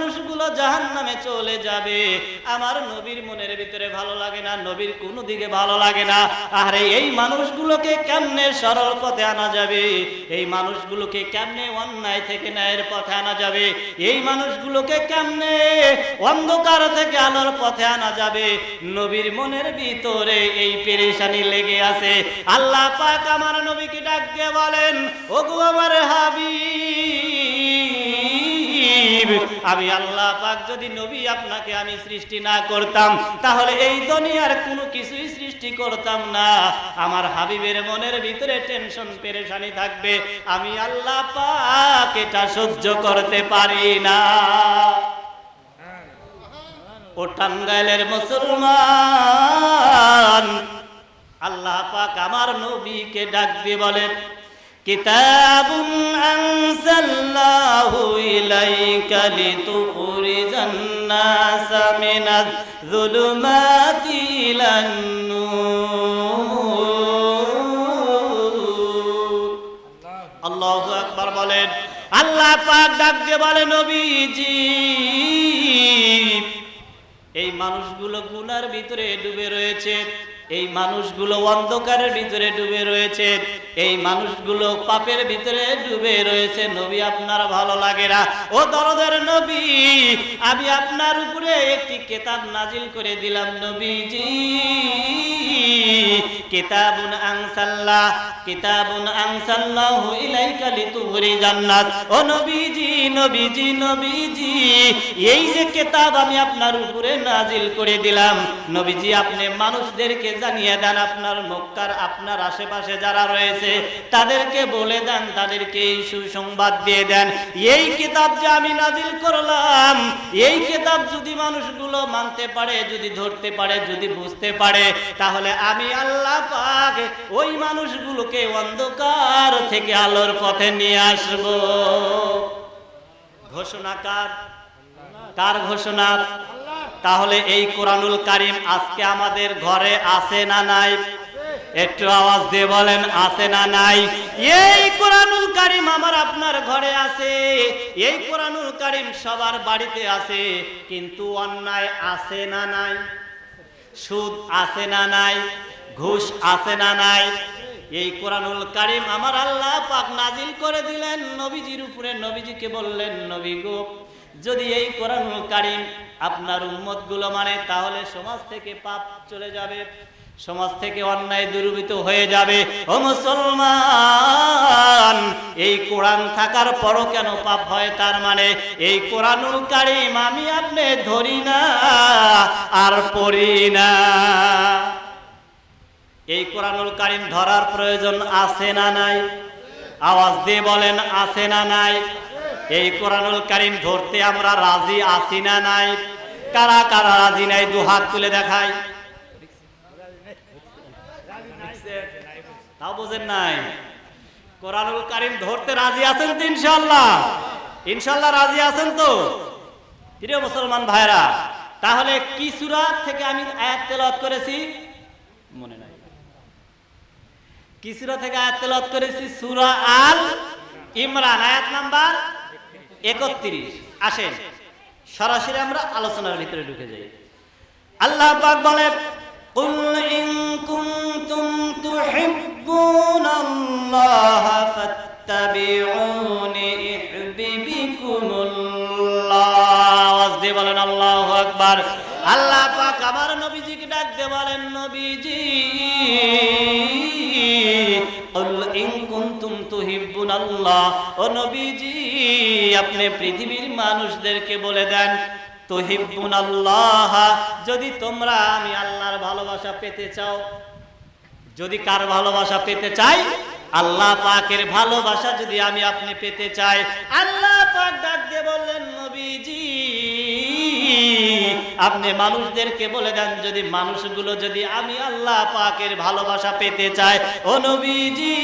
মানুষগুলো জাহান্নামে চলে যাবে। আমার নবীর মনের ভিতরে ভালো লাগে না, নবীর কোনো দিকে ভালো লাগে না। আরে এই মানুষগুলোকে কেমনে সরল পথে আনা যাবে? এই মানুষগুলোকে কেমনে অন্যায় থেকে ন্যায়ের পথে আনা যাবে? এই মানুষগুলোকে কেমনে অন্ধকার থেকে আলোর পথে আনা যাবে? নবীর মনের ভিতরে এই পেরেশানি লেগে আছে। আল্লাহ পাক আমার নবীকে ডাক দিয়ে বলেন, ওগো আমার হাবিব, আমি আল্লাহ পাক যদি নবী আপনাকে আমি সৃষ্টি না করতাম, তাহলে এই দুনিয়ার কোনো কিছুই সৃষ্টি করতাম না। আমার হাবিবের মনের ভিতরে টেনশন পেরেশানি থাকবে, আমি আল্লাহ পাক এটা সহ্য করতে পারি না। ও টাঙ্গাইলের মুসলমান, আল্লাহ পাক আমার নবীকে ডাক দিয়ে বলেন, কিতাবুন আনজালনাহু ইলাইকা লিতুখরিজান নাসা মিনাজ যুলুমাতি ইলান নূর। আল্লাহু আকবার বলেন। আল্লাহ পাক ডাক দিয়ে বলেন, নবীজি, এই মানুষগুলো গুনার ভিতরে ডুবে রয়েছে, এই মানুষগুলো অন্ধকারের ভিতরে ডুবে রয়েছে, এই মানুষগুলো পাপের ভিতরে ডুবে রয়েছে। নবী আপনার ভালো লাগে না। ও দরদের নবী, আমি আপনার উপরে একটি কিতাব নাজিল করে দিলাম নবীজি। কিতাবুন আনসাল্লাহু ইলাইকা লিতুখরিজান নাস। ও নবীজি, নবীজি, নবীজি, এই যে কিতাব আমি আপনার উপরে নাজিল করে দিলাম, নবীজি আপনি মানুষদেরকে জানিয়ে দেন, আপনার মক্কার আপনার আশেপাশে যারা রয়েছে তাদেরকে বলে দেন, তাদেরকে এই সুসংবাদ দিয়ে দেন, এই কিতাব যে আমি নাজিল করলাম, এই কিতাব যদি মানুষগুলো মানতে পারে, যদি ধরতে পারে, যদি বুঝতে পারে, তাহলে আমি আল্লাহ পাক ওই মানুষগুলোকে অন্ধকার থেকে আলোর পথে নিয়ে আসব। ঘোষণা কার? কার ঘোষণা? তাহলে এই কোরআনুল কারীম আজকে আমাদের ঘরে আছে না নাই? একটু আওয়াজ দিয়ে বলেন, আছে না নাই? এই কোরআনুল কারীম আমার আপনার ঘরে আছে, এই কোরআনুল কারীম সবার বাড়িতে আছে, কিন্তু অন্যায় আছে না নাই? সুদ আছে না নাই? ঘুষ আছে না নাই? এই কোরআনুল কারীম আমার আল্লাহ পাক নাজিল করে দিলেন নবীজির উপরে। নবীজিকে বললেন, নবী গো, যদি এই কোরআনুল কারীম আপনার উম্মতগুলো মানে, তাহলে সমাজ থেকে পাপ চলে যাবে, সমাজ থেকে অন্যায় দূরীভূত হয়ে যাবে। ও মুসলমান, এই কোরআন থাকার পরও কেন পাপ হয়? তার মানে এই কোরআনুল কারীম আমি আপনি ধরি না আর পড়ি না। এই কোরআনুল কারীম ধরার প্রয়োজন আছে না নাই? আওয়াজ দিয়ে বলেন, আছে না নাই? এই কোরআনুল কারীম ধরতে আমরা রাজি আছি না নাই? কারা কারা রাজি নাই? দু হাত তুলে দেখাই। তাও বোঝেন নাই? কোরআনুল কারীম ধরতে রাজি আছেন তো? ইনশাআল্লাহ, ইনশাআল্লাহ রাজি আছেন তো? প্রিয় মুসলমান ভাইরা, তাহলে কি সূরা থেকে আমি আয়াত তেলাওয়াত করেছি? মনে নাই। কি সূরা থেকে আয়াত তেলাওয়াত করেছি? সূরা আল ইমরান, আয়াত নাম্বার 31। আসেন সরাসরি আমরা আলোচনার ভিতরে ঢুকে যাই। আল্লাহ পাক বলেন, কুল ইন কুনতুম তুহিব্বুনাল্লাহ ফাত্তাবিউনি ইউহিব্বুকুমুল্লাহ। আওয়াজ দিয়ে বলেন আল্লাহু আকবার। আল্লাহ পাক আমার নবীজিকে ডাক দিয়ে বলেন, নবীজি, কুল ইন কুনতুম তুহিব্বুনাল্লাহ, ও নবীজি আপনি পৃথিবীর মানুষদেরকে বলে দেন, তুহিব্বুনাল্লাহ, যদি তোমরা আমি আল্লাহর ভালোবাসা পেতে চাও। যদি কার ভালোবাসা পেতে চাই? আল্লাহ পাকের ভালোবাসা যদি আমি আপনি পেতে চাই, আল্লাহ পাক ডাক দিয়ে বললেন, নবীজি আপনি মানুষদেরকে বলে দেন, যদি মানুষগুলো যদি আমি আল্লাহ পাকের ভালোবাসা পেতে চায়, ও নবীজি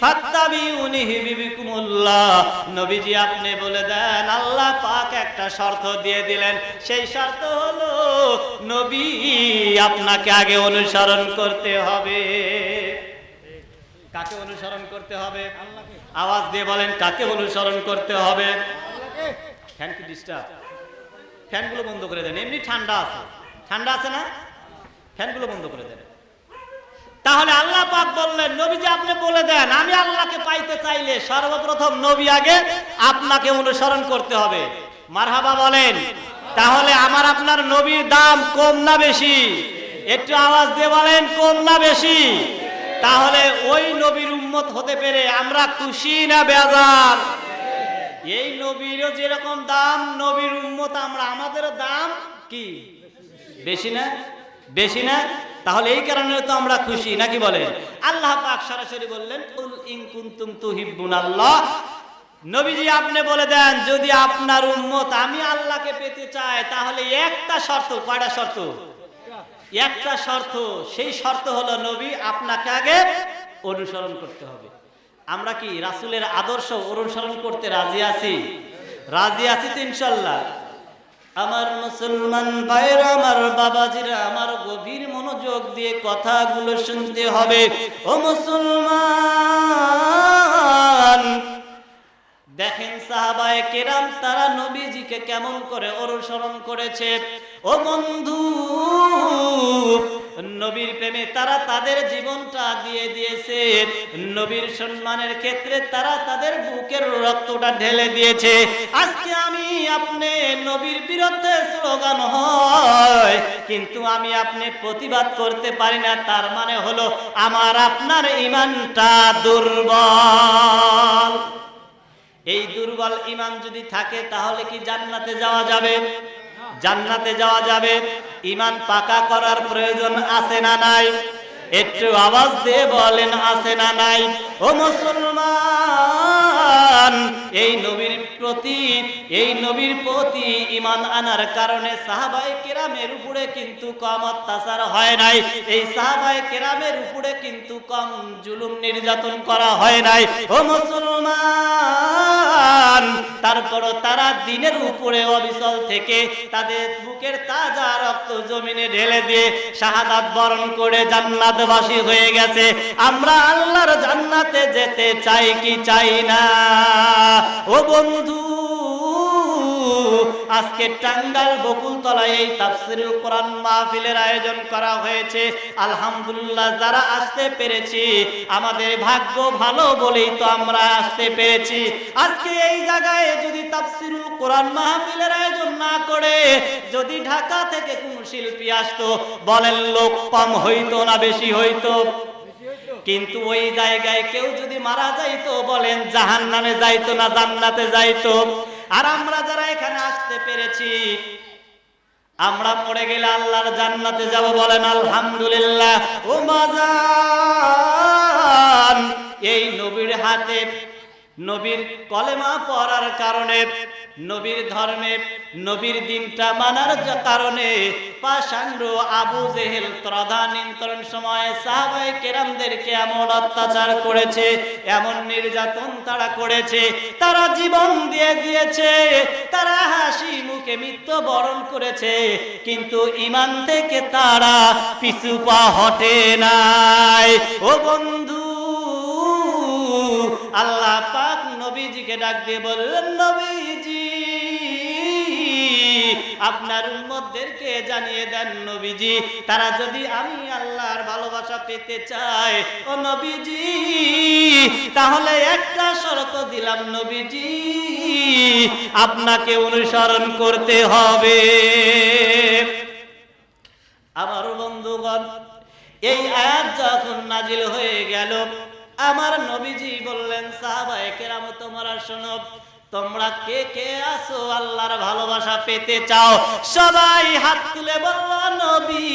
ফাত্তাবিউনি ইউহিব্বুকুমুল্লাহ, নবীজি আপনি বলে দেন, আল্লাহ পাক একটা শর্ত দিয়ে দিলেন, সেই শর্ত হলো নবী আপনাকে আগে অনুসরণ করতে হবে। কাকে অনুসরণ করতে হবে? আওয়াজ দিয়ে বলেন, কাকে অনুসরণ করতে হবে? ফ্যান কি ডিস্টার্ব? ফ্যানগুলো বন্ধ করে দেন, এমনি ঠান্ডা আছে, ঠান্ডা আছে না? ফ্যানগুলো বন্ধ করে দেন। তাহলে আল্লাহ পাক বললেন, নবীজি আপনি বলে দেন, আমি আল্লাহকে পাইতে চাইলে সর্বপ্রথম নবী আগে আপনাকে অনুসরণ করতে হবে। মারহাবা বলেন। তাহলে আমার আপনার নবীর দাম কম না বেশি? একটু আওয়াজ দিয়ে বলেন, কম না বেশি? তাহলে ওই নবীর উম্মত হতে পেরে আমরা খুশি না বেজার? এই নবীরও যেরকম দাম, নবীর উম্মত আমরা, আমাদেরও দাম কি বেশি না? বেশি না? তাহলে এই কারণে তো আমরা খুশি, নাকি বলেন? আল্লাহ পাক সরাসরি বললেন, কুল ইন কুনতুম তুহিব্বুনাল্লাহ, নবীজি আপনি বলে দেন, যদি আপনার উম্মত আমি আল্লাহকে পেতে চায় তাহলে একটা শর্ত। কয়টা শর্ত? একটা শর্ত। সেই শর্ত হলো নবী আপনাকে আগে অনুসরণ করতে হবে। আমরা কি রাসূলের আদর্শ অনুসরণ করতে রাজি আছি? রাজি আছি তো ইনশাআল্লাহ? আমার মুসলমান ভাইরা, আমার বাবাজিরা, আমার গভীর মনোযোগ দিয়ে কথাগুলো শুনতে হবে। ও মুসলমান, দেখেন সাহাবায়ে কেরাম তারা নবীজিকে কেমন করে অনুসরণ করেছে। ও বন্ধু, নবীর প্রেমে তারা তাদের জীবনটা দিয়ে দিয়েছে। নবীর সম্মানের ক্ষেত্রে তারা তাদের বুকের রক্তটা ঢেলে দিয়েছে। আজকে আমি আপনি নবীর বিরুদ্ধে স্লোগান হয়, কিন্তু আমি আপনি প্রতিবাদ করতে পারি না, তার মানে হলো আমার আপনার ঈমানটা দুর্বল। এই দুর্বল ঈমান যদি থাকে তাহলে কি জান্নাতে যাওয়া যাবে? জান্নাতে যাওয়া যাবে। ঈমান পাকা করার প্রয়োজন আছে না নাই? একটু আওয়াজ দিয়ে বলেন, আছে না নাই? ও মুসলমান, এই নবীর প্রতি ঈমান আনার কারণে সাহাবায়ে কেরামের উপরে কিন্তু কম অত্যাচার হয় নাই। এই সাহাবায়ে কেরামের উপরে কিন্তু কম জুলুম নির্যাতন করা হয় নাই। ও মুসলমান, তারপরও তারা দ্বীনের উপরে অবিচল থেকে তাদের বুকের তাজা রক্ত জমিনে ঢেলে দিয়ে শাহাদাত বরণ করে জান্নাতবাসী হয়ে গেছে। আমরা আল্লাহর জান্নাতে যেতে চাই কি চাই না? ও বন্ধু, আজকে টাঙ্গাইল বকুলতলায় এই তাফসীরুল কোরআন মাহফিলের আয়োজন করা হয়েছে। আলহামদুলিল্লাহ, যারা আসতে পেরেছি আমাদের ভাগ্য ভালো বলেই তো আমরা আসতে পেরেছি। আজকে এই জায়গায় যদি তাফসীরুল কোরআন মাহফিলের আয়োজন না করে যদি ঢাকা থেকে কোন শিল্পী আসতো, বলেন লোক কম হইতো না বেশি হইতো? কিন্তু ওই জায়গায় কেউ যদি মারা যাইতো, বলেন জাহান্নামে যাইতো না জান্নাতে যাইতো? আর আমরা যারা এখানে আসতে পেরেছি, আমরা পড়ে গেলে আল্লাহর জান্নাতে যাব, বলেন আলহামদুলিল্লাহ। ও বাজান, এই নবীর হাতে, নবীর কলেমা পড়ার কারণে, নবীর ধর্মে, নবীর দিনটা মানার কারণে পাষাণ্ড আবু জেহেল তদানীন্তন সময়ে সাহাবায়ে কেরামদেরকে এমন অত্যাচার করেছে, এমন নির্যাতন তারা করেছে, তারা জীবন দিয়ে দিয়েছে, তারা হাসি মুখে মৃত্যুবরণ করেছে, কিন্তু ঈমান থেকে তারা পিছু পা হটে নাই। ও বন্ধু, আল্লাহ পাক নবীজিকে ডাক দিয়ে বললেন, নবীজি আপনার উম্মতদেরকে জানিয়ে দেন, নবীজি তারা যদি আমি আল্লাহর ভালোবাসা পেতে চায়, ও নবীজি তাহলে একটা শর্ত দিলাম, নবীজি আপনাকে অনুসরণ করতে হবে। আমার বন্ধুগণ, এই আয়াত যখন নাজিল হয়ে গেল, আমার নবীজি বললেন, সাহাবায়ে কেরাম তোমরা শোনো, তোমরা কে কে আছো আল্লাহর ভালোবাসা পেতে চাও? সবাই হাত তুলে বলল, নবী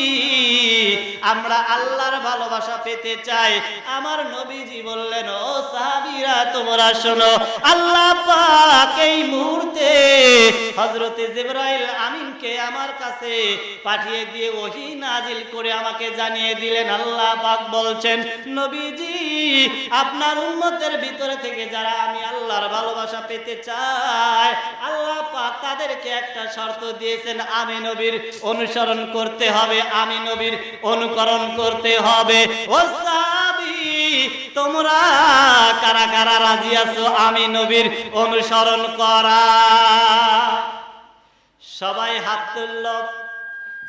আমরা আল্লাহর ভালোবাসা পেতে চাই। আমার নবীজি বললেন, ও সাহাবীরা তোমরা শোনো, আল্লাহ পাক এই মুহূর্তে হযরতে জিবরাইল আমিনকে আমার কাছে পাঠিয়ে দিয়ে ওহী নাজিল করে আমাকে জানিয়ে দিলেন, আল্লাহ পাক বলছেন, নবীজি আপনার উম্মতের ভিতরে থেকে যারা আমি আল্লাহর ভালোবাসা পেতে চায়, আল্লাহ পাক তাদেরকে একটা শর্ত দিয়েছেন, আমি নবীর অনুসরণ করতে হবে, আমি নবীর অনুকরণ করতে হবে। ও সাহাবী, তোমরা কারা কারা রাজি আছো আমি নবীর অনুসরণ করা? সবাই হাত তুলল।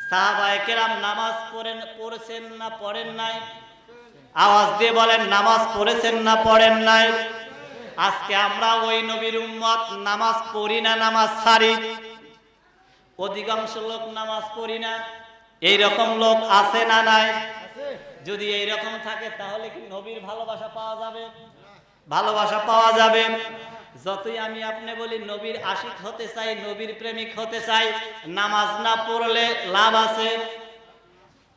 সাহাবায়ে কেরাম নামাজ পড়েছেন না পড়েন নাই? আওয়াজ দিয়ে বলেন, নামাজ পড়েছেন না পড়েন নাই? আজকে আমরা ওই নবীর উম্মত, নামাজ পড়ি না, নামাজ ছাড়ি। অধিকাংশ লোক নামাজ পড়ি না, এইরকম লোক আছে না নাই? যদি এইরকম থাকে তাহলে কি নবীর ভালোবাসা পাওয়া যাবে? ভালোবাসা পাওয়া যাবে। যতই আমি আপনি বলি নবীর আশিক হতে চাই, নবীর প্রেমিক হতে চাই, নামাজ না পড়লে লাভ আছে?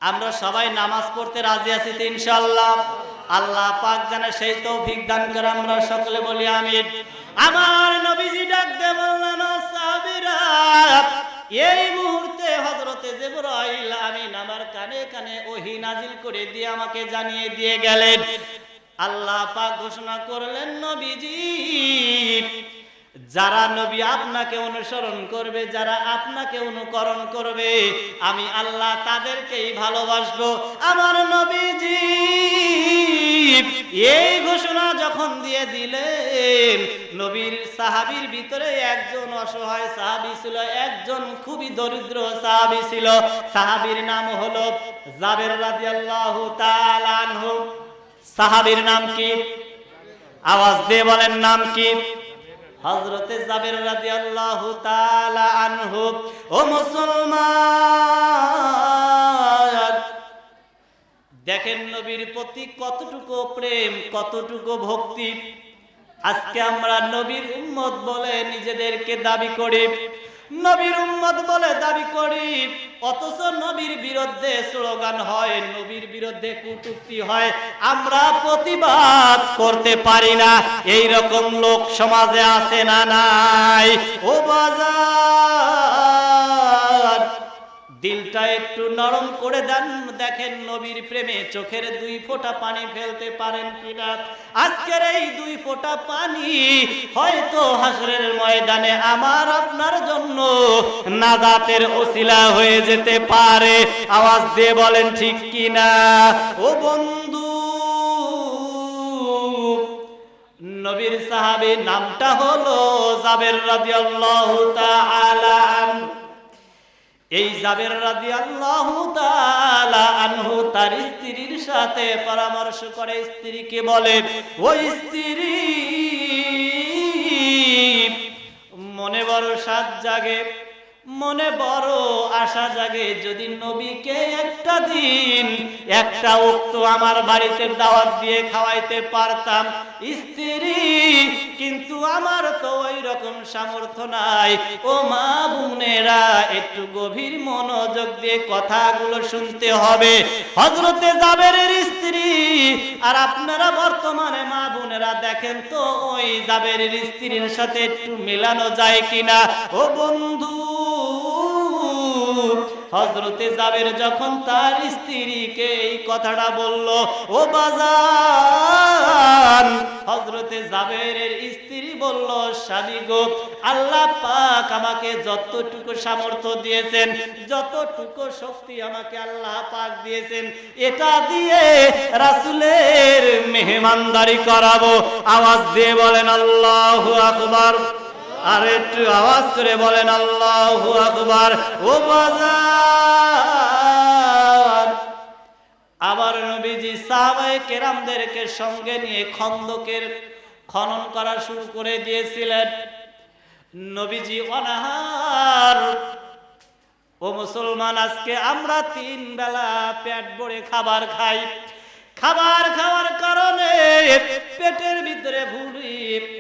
আমরা সবাই নামাজ পড়তে রাজি আছি তো ইনশাআল্লাহ? আল্লাহ পাক জানে সেই তৌফিক দান করে। আমরা সকলে বলি আমিন। আমার নবীজি ডাক দিয়ে বললেন, সাহাবীরা, এই মুহূর্তে হযরতে জিবরাইল আমিন আমার কানে কানে ওহী নাজিল করে দিয়ে আমাকে জানিয়ে দিয়ে গেলেন, আল্লাহ পাক ঘোষণা করলেন, নবীজি, যারা নবী আপনাকে অনুসরণ করবে, যারা আপনাকে অনুকরণ করবে, আমি আল্লাহ তাদেরকেই ভালোবাসবো। আমার নবীজি এই ঘোষণা যখন দিয়ে দিলেন, নবীর সাহাবীর ভিতরে একজন অসহায় সাহাবী ছিল, একজন খুবই দরিদ্র সাহাবী ছিল। সাহাবীর নাম হলো জাবের রাদিয়াল্লাহু তাআলা আনহু। সাহাবীর নাম কি? আওয়াজ দিয়ে বলেন, নাম কি? হযরতে জাবের রাদিয়াল্লাহু তাআলা আনহু। ও মুসলমান, দেখেন নবীর প্রতি কতটুকু প্রেম, কতটুকু ভক্তি। আজকে আমরা নবীর উম্মত বলে নিজেদেরকে দাবি করি, নবীর উম্মত বলে দাবি করি, অথচ নবীর বিরুদ্ধে স্লোগান হয়, নবীর বিরুদ্ধে কটূক্তি হয়, আমরা প্রতিবাদ করতে পারি না। এই রকম লোক সমাজে আছে না নাই? ও বাজার, দিলটা একটু নরম করে দেন, দেখেন নবীর প্রেমে চোখের 2 ফোঁটা পানি ফেলতে পারেন কিনা। আজকের এই 2 ফোঁটা পানি হয়তো হাসরের ময়দানে আমার আপনার জন্য নাজাতের ওসিলা হয়ে যেতে পারে। আওয়াজ দিয়ে বলেন ঠিক কিনা? ও বন্ধু, নবীর সাহাবী নামটা হলো জাবের রাদিয়াল্লাহু তাআলা আনহু। এই জাবের রাদিয়াল্লাহু তাআলা আনহু তার স্ত্রীর সাথে পরামর্শ করে, স্ত্রীকে বলে, ওই স্ত্রী, মনে বড় সাধ জাগে, মনে বড় আশা জাগে, যদি নবীকে একটা দিন একটা ওয়াক্ত আমার বাড়িতে দাওয়াত দিয়ে খাওয়াইতে পারতাম। স্ত্রী, কিন্তু আমার তো ওই রকম সামর্থ্য নাই। ও মা বোনেরা, একটু গভীর মনোযোগ দিয়ে কথাগুলো শুনতে হবে। হযরতে জাবেরের স্ত্রী, আর আপনারা বর্তমানে মা বোনেরা দেখেন তো ওই জাবেরের স্ত্রীর সাথে একটু মেলানো যায় কিনা। ও বন্ধু, হযরতে জাবের যখন তার স্ত্রীকে এই কথাটা বলল, ও বাজান, হযরতে জাবেরের স্ত্রী বলল, স্বামী গো, আল্লাহ পাক আমাকে যতটুকু সামর্থ্য দিয়েছেন, যতটুকু শক্তি আমাকে আল্লাহ পাক দিয়েছেন, এটা দিয়ে রাসূলের মেহমানদারি করাবো। আওয়াজ দিয়ে বলেন আল্লাহু আকবার। আর একটু আওয়াজ করে বলেন আল্লাহু আকবার। ও বাজার, আবার নবীজি সাহাবায়ে কেরামদেরকে সঙ্গে নিয়ে খন্দকের খনন করা শুরু করে দিয়েছিলেন। নবীজি অনাহার। ও মুসলমান, আজকে আমরা 3 বেলা পেট ভরে খাবার খাই, খাবার খাওয়ার কারণে পেটের ভিতরে ভুঁড়ি,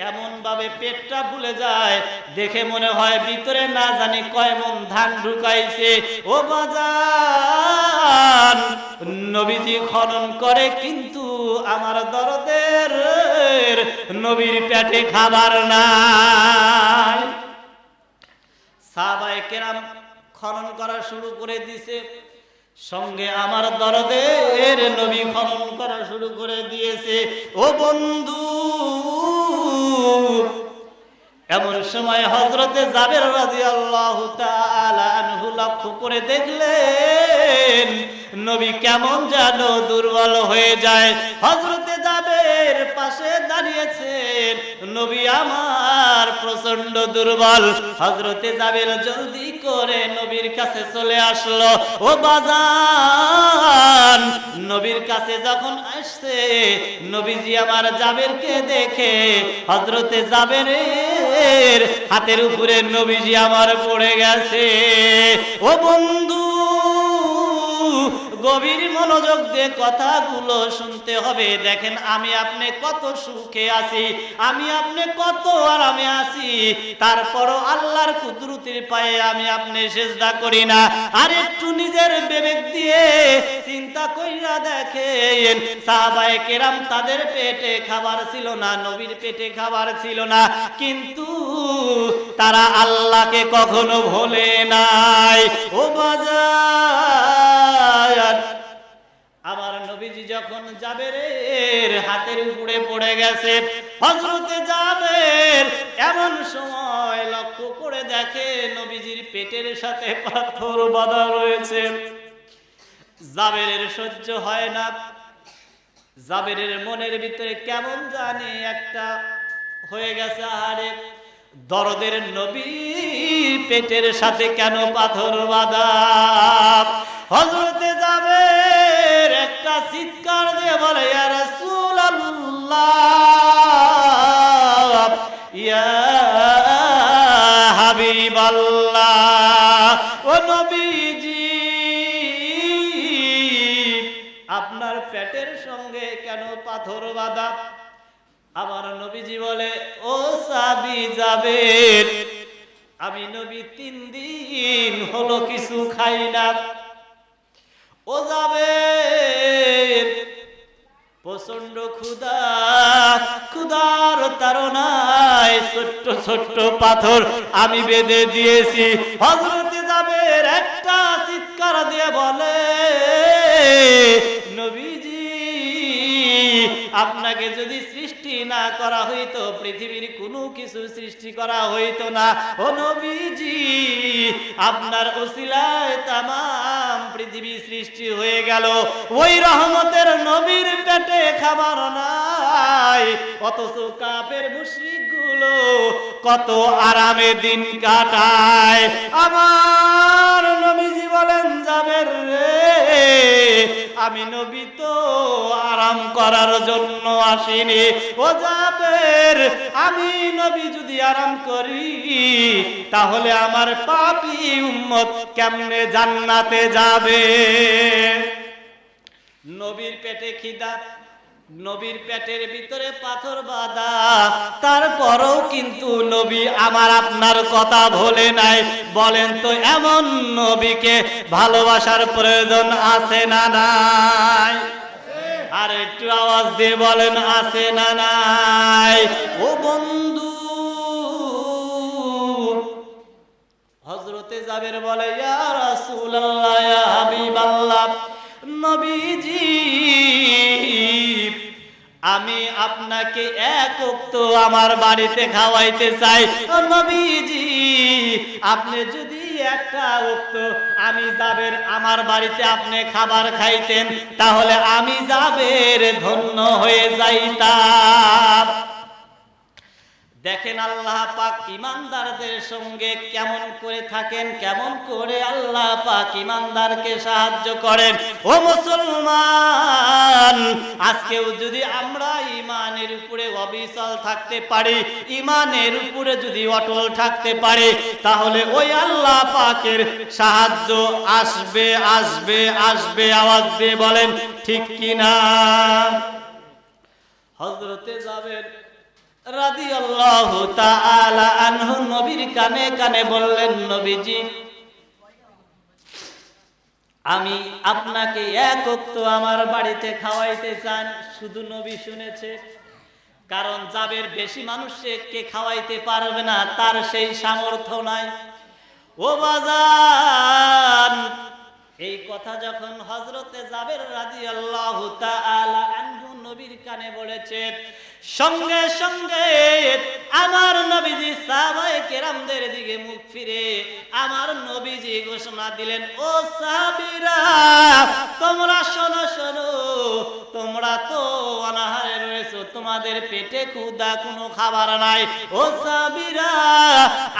এমন ভাবে পেটটা ফুলে যায়, দেখে মনে হয় ভিতরে না জানি কয় মন ধান ঢুকাইছে। ও বাজান, নবীজি খনন করে, কিন্তু আমার দরদের নবীর পেটে খাবার নাই। সাহাবায়ে কেরাম খনন করা শুরু করে দিয়েছে, সঙ্গে আমার দরদের নবী খনন করা শুরু করে দিয়েছে। ও বন্ধু, এমন সময় হযরতে জাবের রাদিয়াল্লাহু তাআলা আনহু লক্ষ্য করে দেখলেন নবী কেমন যেন দুর্বল হয়ে যায়। হযরতে জাবের পাশে দাঁড়িয়েছেন নবী আমার প্রচন্ড দুর্বল। হযরতে জাবের জলদি করে নবীর কাছে চলে আসলো। ও বাজান, নবীর কাছে যখন আসছে, নবীজি আমার জাবেরকে দেখে হযরতে জাবেরের হাতের উপরে নবীজি আমার পড়ে গেছে। ও বন্ধু, গভীর মনোযোগ দিয়ে কথাগুলো শুনতে হবে। দেখেন, আমি আপনি কত সুখে আছি, আমি আপনি কত আরামে আছি, তারপরও আল্লাহর কুদরতের পায়ে আমি আপনি সিজদা করি না। আর একটু নিজের বিবেক দিয়ে চিন্তা কইরা দেখেন, সাহাবায়ে কেরাম তাদের পেটে খাবার ছিল না, নবীর পেটে খাবার ছিল না, কিন্তু তারা আল্লাহকে কখনো ভোলে নাই। ও বাজার, আমার নবীজি যখন জাবেরের হাতের উপরে পড়ে গেছে, হযরতে জাবের এমন সময় লক্ষ্য করে দেখে নবীজির পেটের সাথে পাথর বাঁধা রয়েছে। জাবেরের সহ্য হয় না। জাবেরের মনের ভিতরে কেমন জানি একটা হয়ে গেছে, আরে দরদের নবীর পেটের সাথে কেন পাথর বাঁধা। হযরতে জাবের একটা চিৎকার দিয়ে বলে, ইয়া রাসূলুল্লাহ, ইয়া হাবিবাল্লাহ, ও নবীজি, আপনার পেটের সঙ্গে কেন পাথর বাঁধা? আমার নবীজি বলে, ও সাহাবী জাবের, আমি নবী 3 দিন হলো কিছু খাই না। ও জাবের, প্রচন্ড ক্ষুধা, ক্ষুধার তাড়নায় ছোট্ট ছোট্ট পাথর আমি বেঁধে দিয়েছি। হযরতে জাবের একটা চিৎকার দিয়ে বলে, নবীজি, আপনাকে যদি সৃষ্টি না করা হইতো, পৃথিবীর কোনো কিছু সৃষ্টি করা হইতো না। ও নবীজি, আপনার ওসিলায় তামাম পৃথিবী সৃষ্টি হয়ে গেল। ওই রহমতের নবীর পেটে খাবার নাই, অথচ কাফের মুশরিকগুলো কত আরামে দিন কাটায়। আমার নবীজি বলেন, জাবের রে, আমি নবী তো আরাম করার জন্য আসিনি। ও জাবের, আমি নবী যদি আরাম করি, তাহলে আমার পাপী উম্মত কেমনে জান্নাতে যাবে? নবীর পেটে খিদা, নবীর পেটের ভিতরে পাথর বাঁধা, তারপরও কিন্তু নবী আমার আপনার কথা ভোলে নাই। বলেন তো, এমন নবীকে ভালোবাসার প্রয়োজন আছে না নাই? আর একটু আওয়াজ দিয়ে বলেন, আছে না নাই? ও বন্ধু, হযরতে জাবের বলে, ইয়া রাসূলুল্লাহ, ইয়া হাবিবাল্লাহ, নবীজি, আমি আপনাকে এক ওয়াক্ত আমার বাড়িতে খাওয়াইতে চাই। ও নবীজি, আপনি যদি একটা ওয়াক্ত আমি জাবের আমার বাড়িতে আপনি খাবার খাইতেন, তাহলে আমি জাবের ধন্য হয়ে যাইতাম। দেখেন আল্লাহ পাক ইমানদারদের সঙ্গে কেমন করে থাকেন, কেমন করে আল্লাহ পাক ইমানদারকে সাহায্য করেন। ও মুসলমান, আজকেও যদি আমরা ইমানের উপরে অবিচল থাকতে পারি, ইমানের উপরে যদি অটল থাকতে পারি, তাহলে ওই আল্লাহ পাকের সাহায্য আসবে আসবে আসবে। আওয়াজ দিয়ে বলেন ঠিক কিনা? হযরতে জাবের রাদিয়াল্লাহু তাআলা আনহু নবীর কানে কানে বললেন, নবীজি, আমি আপনাকে এক ওয়াক্ত আমার বাড়িতে খাওয়াইতে চান। শুধু নবী শুনেছে, কারণ জাবের বেশি মানুষকে খাওয়াইতে পারবে না, তার সেই সামর্থ্য নাই। ও বাজান, এই কথা যখন হযরতে জাবের রাদিয়াল্লাহু তাআলা আনহু নবীর কানে বলেছে, সঙ্গে সঙ্গে আমার নবীজি সাহাবায়ে কেরামদের দিকে দিকে মুখ ফিরে আমার নবীজি ঘোষণা দিলেন, ও সাহাবীরা তোমরা শোনো শোনো, তোমরা তো অনাহারে রয়েছো, তোমাদের পেটে ক্ষুধা, কোনো খাবার নাই। ও সাহাবীরা,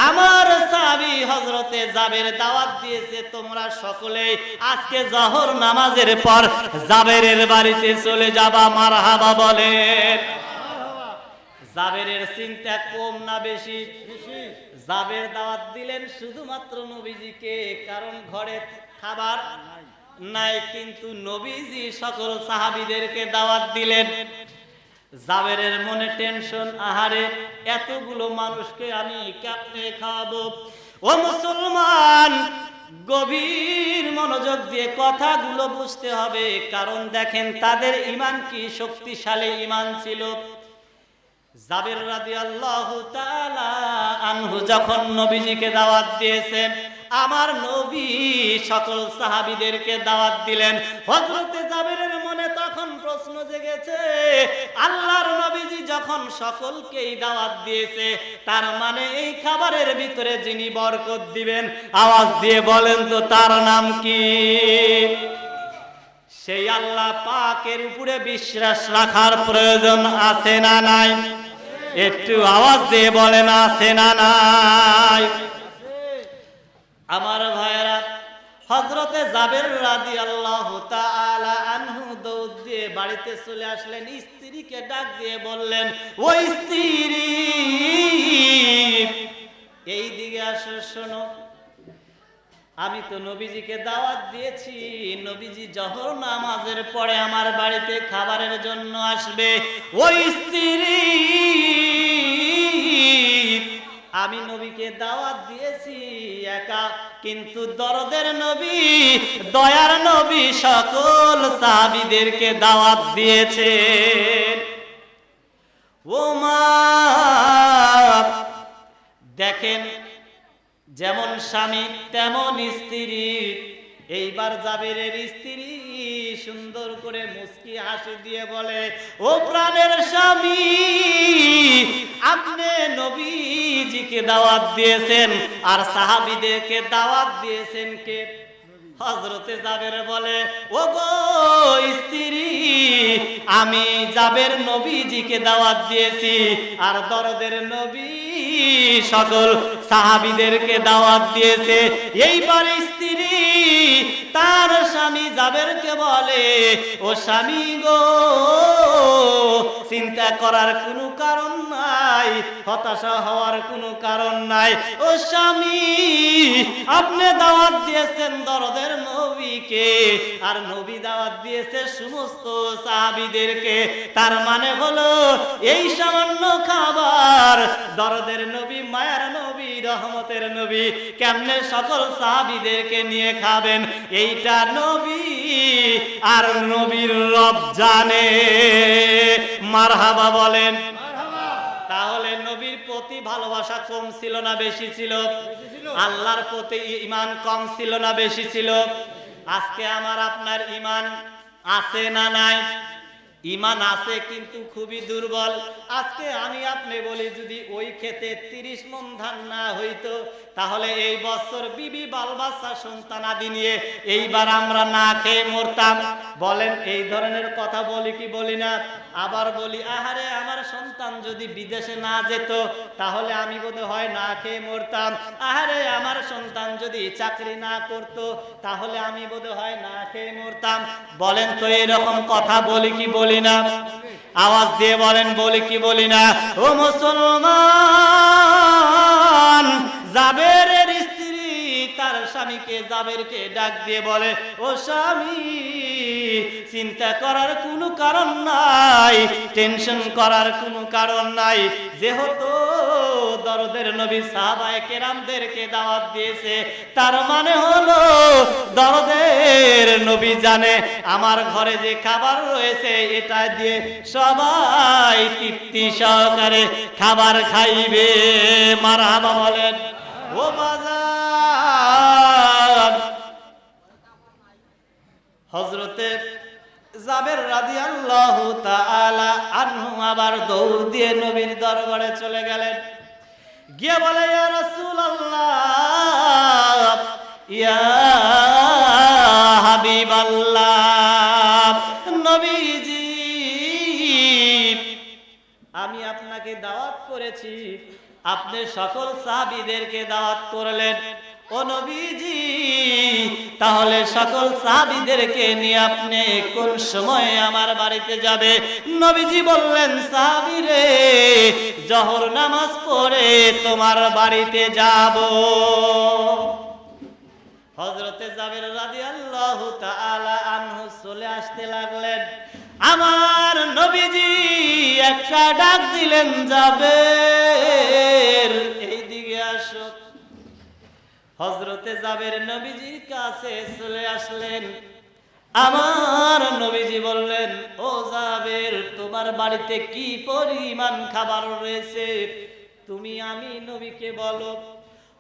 আমার সাহাবী হযরতে জাবের দাওয়াত দিয়েছে, তোমরা সকলেই আজকে জোহর নামাজের পর জাবেরের বাড়িতে চলে যাবা। মারহাবা বলেন। জাবেরের চিন্তা কম না বেশি? জাবের দাওয়াত দিলেন শুধুমাত্র নবীজিকে, কারণ ঘরে খাবার নাই, কিন্তু নবীজি সকল সাহাবীদেরকে দাওয়াত দিলেন। জাবেরের মনে টেনশন, আহারে এতগুলো মানুষকে আমি কেমনে খাওয়াবো? ও মুসলমান, গভীর মনোযোগ দিয়ে কথাগুলো বুঝতে হবে, কারণ দেখেন তাদের ঈমান কি শক্তিশালী ঈমান ছিল। জাবের রাদিয়াল্লাহু তাআলা আনহু যখন নবীজিকে দাওয়াত দিয়েছেন, আমার নবী সকল সাহাবীদেরকে দাওয়াত দিলেন। হযরতে জাবেরের মনে তখন প্রশ্ন জেগেছে, আল্লাহর নবীজি যখন সকলকেই দাওয়াত দিয়েছে, তার মানে এই খাবারের ভিতরে যিনি বরকত দিবেন, আওয়াজ দিয়ে বলেন তো তার নাম কি? সেই আল্লাহ পাকের উপরে বিশ্বাস রাখার প্রয়োজন আছে না নাই? একটু আওয়াজ দিয়ে বলেন, আছে না নাই? আমার ভাইয়েরা, হযরতে জাবের রাদিয়াল্লাহু তাআলা আনহু দৌড় দিয়ে বাড়িতে চলে আসলেন। স্ত্রীকে ডাক দিয়ে বললেন, ও স্ত্রী, এই দিকে আসো, শোনো, আমি তো নবীজিকে দাওয়াত দিয়েছি, নবীজি জোহর নামাজের পরে আমার বাড়িতে খাবারের জন্য আসবে। ওই স্ত্রী, আমি নবীকে দাওয়াত দিয়েছি একা, কিন্তু দরদের নবী, দয়ার নবী সকল সাহাবীদেরকে দাওয়াত দিয়েছে। ও মা, দেখেন যেমন স্বামী তেমন স্ত্রী। এইবার জাবেরের স্ত্রী সুন্দর করে মুস্কি হাসি দিয়ে বলে, ও প্রাণের স্বামী, আপনি নবীজিকে দাওয়াত দিয়েছেন আর সাহাবীদেরকে দাওয়াত দিয়েছেন কে? হযরতে জাবের বলে, ও গো স্ত্রী, আমি জাবের নবীজিকে দাওয়াত দিয়েছি আর দরদের নবী সকল সাহাবীদেরকে দাওয়াত দিয়েছে। এইবার স্ত্রী তার স্বামী জাবেরকে বলে, ও স্বামী গো, চিন্তা করার কোনো কারণ নাই, হতাশা হওয়ার কোনো কারণ নাই। ও স্বামী, আপনি দাওয়াত দিয়েছেন দরদের নবীকে আর নবী দাওয়াত দিয়েছে সমস্ত সাহাবীদেরকে, তার মানে হলো এই সামান্য খাবার দরদের নবী, মায়ার নবী, রহমতের নবী কেমনে সকল সাহাবীদেরকে নিয়ে খাবেন, এইটা নবী আর নবীর রব জানে। মারহাবা বলেন। তাহলে নবীর প্রতি ভালোবাসা কম ছিল না বেশি ছিল? আল্লাহর প্রতি ঈমান কম ছিল না বেশি ছিল? আজকে আমার আপনার ঈমান আছে না নাই? ঈমান আছে কিন্তু খুবই দুর্বল। আজকে আমি আপনি বলি, যদি ওই ক্ষেতে 30 মণ ধান না হইতো, তাহলে এই বছর বিবি বাল বাচ্চা সন্তানাদি নিয়ে এইবার আমরা না খেয়ে মরতাম। বলেন, এই ধরনের কথা বলি কি বলি না? আবার বলি, আহারে আমার সন্তান যদি বিদেশে না যেত, তাহলে আমি বোধহয় না খেয়ে মরতাম। আহারে আমার সন্তান যদি চাকরি না করত, তাহলে আমি বোধহয় না খেয়ে মরতাম। বলেন তো এরকম কথা বলি কি বলি না? আওয়াজ দিয়ে বলেন, বলি কি বলি না? ও মুসলমান, জাবেরের স্ত্রী তার স্বামীকে, জাবেরকে ডাক দিয়ে বলে, ও স্বামী, চিন্তা করার কোনো কারণ নাই, টেনশন করার কোনো কারণ নাই, যেহেতু দরদের নবী সাহাবায়ে কেরামদেরকে দাওয়াত দিয়েছে, তার মানে হলো দরদের নবী জানে আমার ঘরে যে খাবার রয়েছে, এটা দিয়ে সবাই তৃপ্তি সহকারে খাবার খাইবে। মারহাবা বলেন। ও বাজার, হযরতে জাবের রাদিয়াল্লাহু তাআলা আনহু আবার দৌড় দিয়ে নবীর দরবারে চলে গেলেন। গিয়ে বলে, ইয়া রাসূলুল্লাহ, ইয়া হাবিবাল্লাহ, নবীজি আমি আপনাকে দাওয়াত করেছি, আপনি সকল সাহাবীদেরকে দাওয়াত করলেন। ও নবীজি, তাহলে সকল সাহাবীদেরকে নিয়ে আপনি কোন সময় আমার বাড়িতে যাবে? নবীজি বললেন, সাহাবীরে, জোহর নামাজ পড়ে তোমার বাড়িতে যাব। হযরতে জাবের রাদিয়াল্লাহু তাআলা আনহু চলে আসতে লাগলেন। আমার নবীজি একটা ডাক দিলেন, জাবের এইদিকে আসো। হযরতে জাবের নবীজির কাছে চলে আসলেন। আমার নবীজি বললেন, ও জাবের, তোমার বাড়িতে কি পরিমাণ খাবার রয়েছে তুমি আমি নবীকে বলো।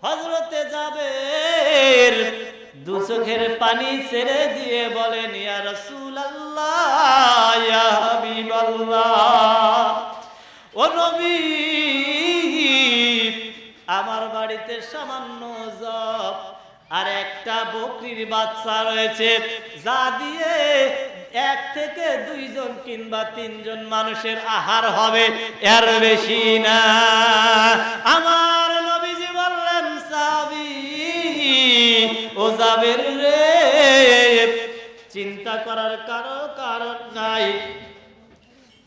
হযরতে জাবের দু চোখের পানি ছেড়ে দিয়ে বলেন, ইয়া রাসূলুল্লাহ, ইয়া হাবিবাল্লাহ, ও নবী, আমার বাড়িতে সামান্য জব আর একটা বকরির বাচ্চা রয়েছে, যা দিয়ে 1 থেকে 2 জন কিংবা 3 জন মানুষের আহার হবে, এর বেশি না। আমার নবীজি বললেন, সাহাবী, ও জাবের রে, চিন্তা করার কারণ নাই,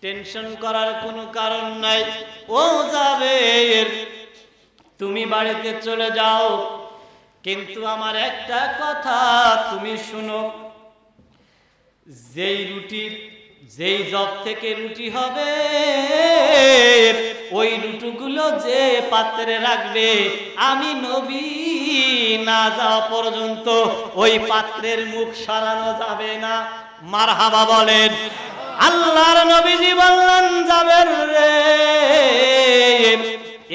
টেনশন করার কোনো কারণ নাই। ও জাবের, তুমি বাড়িতে চলে যাও, কিন্তু আমার একটা কথা তুমি শুনো, যেই জব থেকে রুটি হবে, ওই রুটিগুলো যে পাত্রে রাখবে, আমি নবী না যাওয়া পর্যন্ত ওই পাত্রের মুখ সরানো যাবে না। মারহাবা বলেন। আল্লাহর নবীজি বললেন, জাবের রে,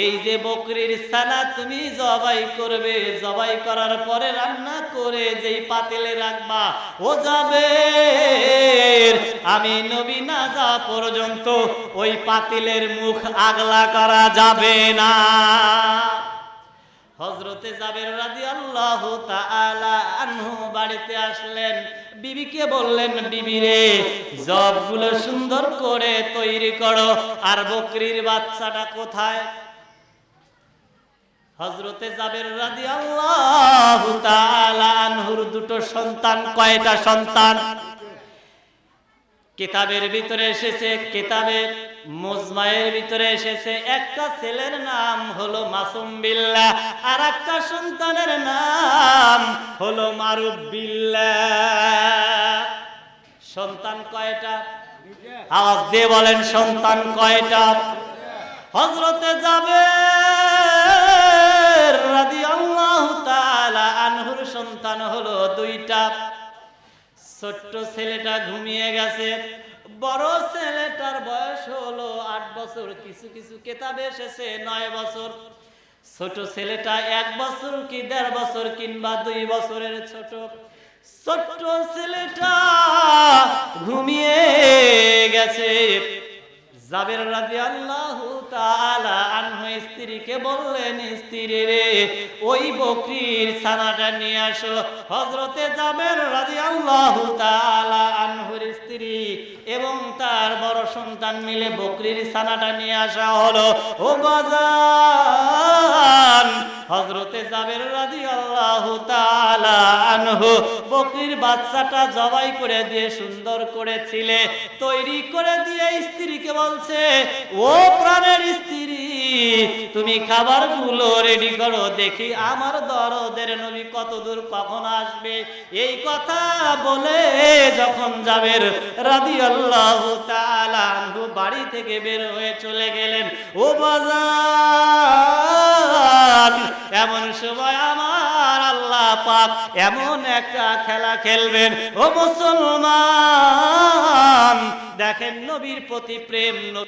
এই যে বকরির ছানা তুমি জবাই করবে, জবাই করার পরে রান্না করে যেই পাতিলে রাখবা, ও জাবের, আমি নবী না যাওয়া পর্যন্ত ওই পাতিলের মুখ আগলা করা যাবে না। হযরতে জাবের রাদিয়াল্লাহু তাআলা আনহু বাড়িতে আসলেন। বিবিকে বললেন, বিবি রে, জবগুলো সুন্দর করে তৈরি করো, আর বকরির বাচ্চাটা কোথায়? হযরতে জাবের রাদিয়াল্লাহু তাআলা আনহুর 2টো সন্তান। কয়টা সন্তান? কিতাবের ভিতরে এসেছে, কিতাবে মুজমায়ের ভিতরে এসেছে, একটা ছেলের নাম হলো মাসুম বিল্লাহ, আর একটা সন্তানের নাম হলো মারুফ বিল্লাহ। সন্তান কয়টা? আওয়াজ দিয়ে বলেন, সন্তান কয়টা? হযরতে জাবের রাদিয়াল্লাহু তাআলা আনহুর সন্তান হলো 2টা। ছোট্ট ছেলেটা ঘুমিয়ে গেছে, বড় ছেলেটার বয়স হলো 8 বছর, কিছু কিছু কিতাবে এসেছে 9 বছর। ছোট ছেলেটা 1 বছর কি 1.5 বছর কিংবা 2 বছরের ছোট। ছোট্ট ছেলেটা ঘুমিয়ে গেছে। জাবের রাদিয়াল্লাহু তাআলা আনহু স্ত্রীকে বললেন, স্ত্রী রে, ওই বকরির ছানাটা নিয়ে আসো। হযরতে জাবের রাদিয়াল্লাহু তাআলা আনহুর স্ত্রী এবং তার বড় সন্তান মিলে বকরির ছানাটা নিয়ে আসা হলো। ও বাজান, হযরতে জাবের রাদিয়াল্লাহু তাআলা আনহু বকরির বাচ্চাটা জবাই করে দিয়ে সুন্দর করে ছিলে তৈরি করে দিয়ে স্ত্রীকে বলছে, ও প্রাণের স্ত্রী, তুমি খাবারগুলো রেডি করো, দেখি আমার দরদের নবী কত দূর কখন আসবে। এই কথা বলে যখন জাবের রাদিয়াল্লাহু তাআলা আনহু বাড়ি থেকে বের হয়ে চলে গেলেন, ও বাজান, এমন সময় আমার আল্লাহ পাক এমন একটা খেলা খেলবেন। ও মুসলমান, দেখেন নবীর প্রতি প্রেম।